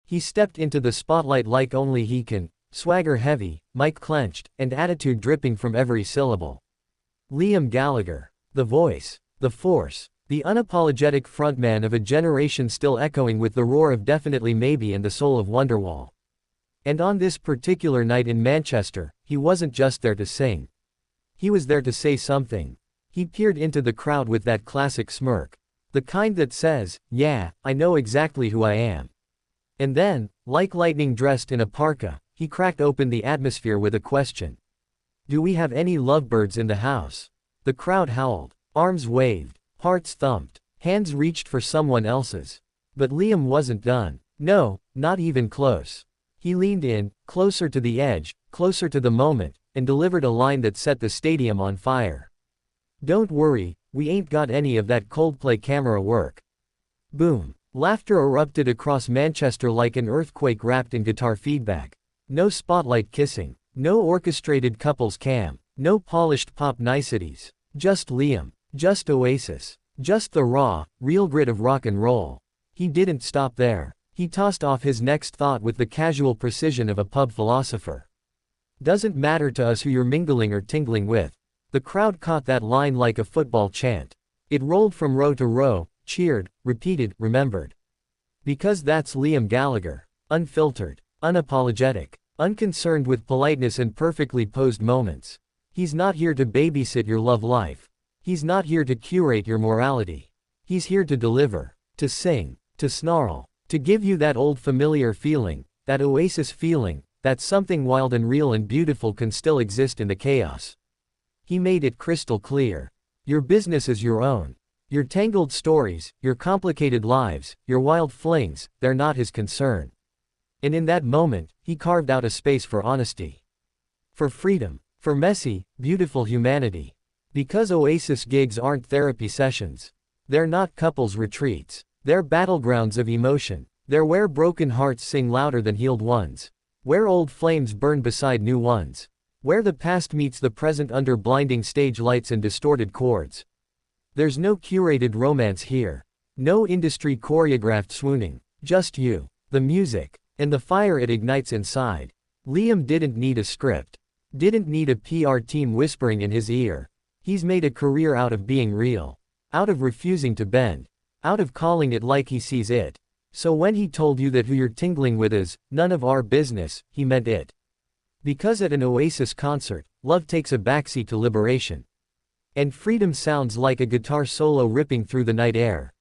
He stepped into the spotlight like only he can, swagger heavy, mic clenched, and attitude dripping from every syllable. Liam Gallagher. The voice. The force. The unapologetic frontman of a generation still echoing with the roar of Definitely Maybe and the soul of Wonderwall. And on this particular night in Manchester, he wasn't just there to sing. He was there to say something. He peered into the crowd with that classic smirk. The kind that says, yeah, I know exactly who I am. And then, like lightning dressed in a parka, he cracked open the atmosphere with a question. Do we have any lovebirds in the house? The crowd howled. Arms waved. Hearts thumped. Hands reached for someone else's. But Liam wasn't done. No, not even close. He leaned in, closer to the edge, closer to the moment, and delivered a line that set the stadium on fire. Don't worry, we ain't got any of that Coldplay camera work. Boom. Laughter erupted across Manchester like an earthquake wrapped in guitar feedback. No spotlight kissing. No orchestrated couples cam. No polished pop niceties. Just Liam. Just Oasis. Just the raw, real grit of rock and roll. He didn't stop there. He tossed off his next thought with the casual precision of a pub philosopher. Doesn't matter to us who you're mingling or tingling with. The crowd caught that line like a football chant. It rolled from row to row, cheered, repeated, remembered. Because that's Liam Gallagher. Unfiltered. Unapologetic. Unconcerned with politeness and perfectly posed moments. He's not here to babysit your love life. He's not here to curate your morality. He's here to deliver. To sing. To snarl. To give you that old familiar feeling, that Oasis feeling, that something wild and real and beautiful can still exist in the chaos. He made it crystal clear. Your business is your own. Your tangled stories, your complicated lives, your wild flings, they're not his concern. And in that moment, he carved out a space for honesty. For freedom. For messy, beautiful humanity. Because Oasis gigs aren't therapy sessions. They're not couples retreats. They're battlegrounds of emotion. They're where broken hearts sing louder than healed ones. Where old flames burn beside new ones. Where the past meets the present under blinding stage lights and distorted chords. There's no curated romance here. No industry choreographed swooning. Just you. The music. And the fire it ignites inside. Liam didn't need a script. Didn't need a PR team whispering in his ear. He's made a career out of being real. Out of refusing to bend. Out of calling it like he sees it. So when he told you that who you're tingling with is none of our business, he meant it. Because at an Oasis concert, love takes a backseat to liberation. And freedom sounds like a guitar solo ripping through the night air.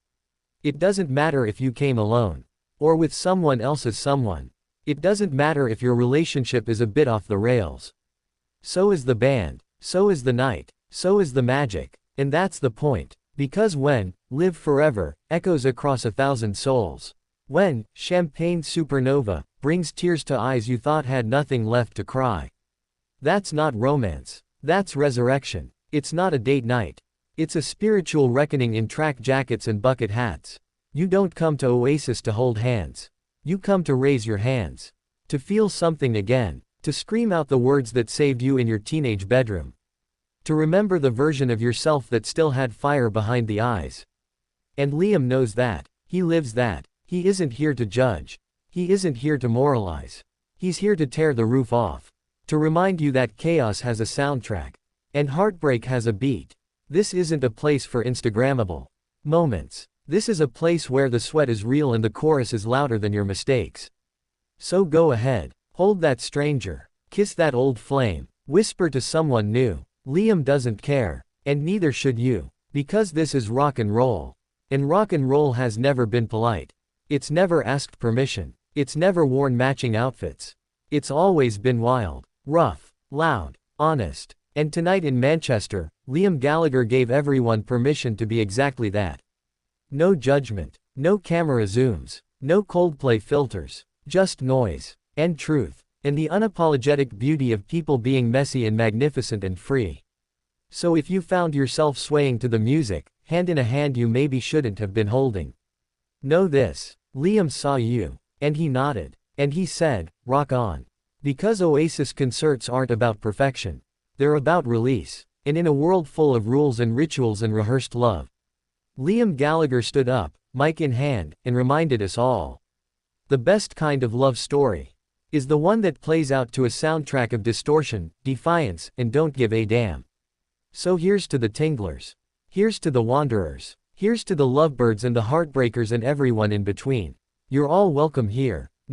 It doesn't matter if you came alone. Or with someone else's someone. It doesn't matter if your relationship is a bit off the rails. So is the band. So is the night. So is the magic. And that's the point. Because when Live Forever echoes across 1,000 souls. When Champagne Supernova brings tears to eyes you thought had nothing left to cry. That's not romance. That's resurrection. It's not a date night. It's a spiritual reckoning in track jackets and bucket hats. You don't come to Oasis to hold hands. You come to raise your hands. To feel something again. To scream out the words that saved you in your teenage bedroom. To remember the version of yourself that still had fire behind the eyes. And Liam knows that. He lives that. He isn't here to judge. He isn't here to moralize. He's here to tear the roof off. To remind you that chaos has a soundtrack. And heartbreak has a beat. This isn't a place for Instagrammable moments. This is a place where the sweat is real and the chorus is louder than your mistakes. So go ahead. Hold that stranger. Kiss that old flame. Whisper to someone new. Liam doesn't care. And neither should you. Because this is rock and roll. And rock and roll has never been polite. It's never asked permission. It's never worn matching outfits. It's always been wild, rough, loud, honest. And tonight in Manchester, Liam Gallagher gave everyone permission to be exactly that. No judgment. No camera zooms. No Coldplay filters. Just noise. And truth. And the unapologetic beauty of people being messy and magnificent and free. So if you found yourself swaying to the music, hand in a hand you maybe shouldn't have been holding. Know this. Liam saw you. And he nodded. And he said, rock on. Because Oasis concerts aren't about perfection. They're about release. And in a world full of rules and rituals and rehearsed love. Liam Gallagher stood up, mic in hand, and reminded us all. The best kind of love story is the one that plays out to a soundtrack of distortion, defiance, and don't give a damn. So here's to the tinglers. Here's to the wanderers. Here's to the lovebirds and the heartbreakers and everyone in between. You're all welcome here.